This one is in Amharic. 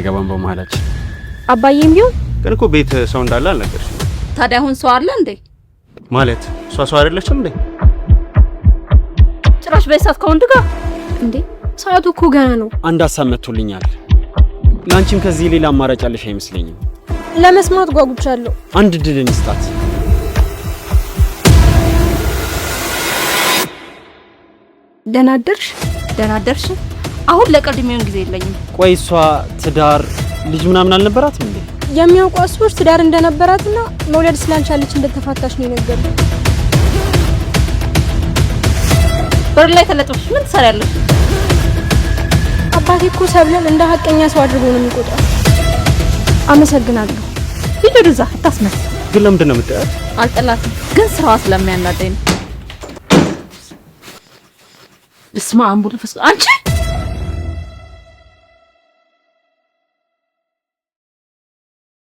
አይገባም በመሃላችን። አባዬም ቢሆን ግን እኮ ቤት ሰው እንዳለ አልነገርሽም። ታዲያ አሁን ሰው አለ እንዴ? ማለት እሷ ሰው አይደለችም እንዴ? ጭራሽ በሰዓት ከወንድ ጋር እንዴ? ሰዓቱ እኮ ገና ነው። አንድ ሀሳብ መጥቶልኛል። ላንቺም ከዚህ ሌላ አማራጭ አለሽ አይመስለኝም። ለመስማት ጓጉቻለሁ። አንድ ድል እንስጣት። ደህና አደርሽ? ደህና አደርሽ? አሁን ለቀልድ የሚሆን ጊዜ የለኝም። ቆይ እሷ ትዳር ልጅ ምናምን አልነበራትም እንዴ? የሚያውቀው ሰዎች ትዳር እንደነበራትና መውለድ ስላልቻለች እንደተፋታች ነው የነገሩት። በር ላይ ተለጥፈሽ ምን ትሰሪያለሽ? አባቴ እኮ ሰብለን እንደ ሀቀኛ ሰው አድርጎ ነው የሚቆጥረው። አመሰግናለሁ። ይደርዛ አታስመስ። ግን ለምንድን ነው የምትጠያት? አልጠላትም፣ ግን ስራዋ ስለሚያናደኝ ነው። እስማ አንቡል ፈስ አንቺ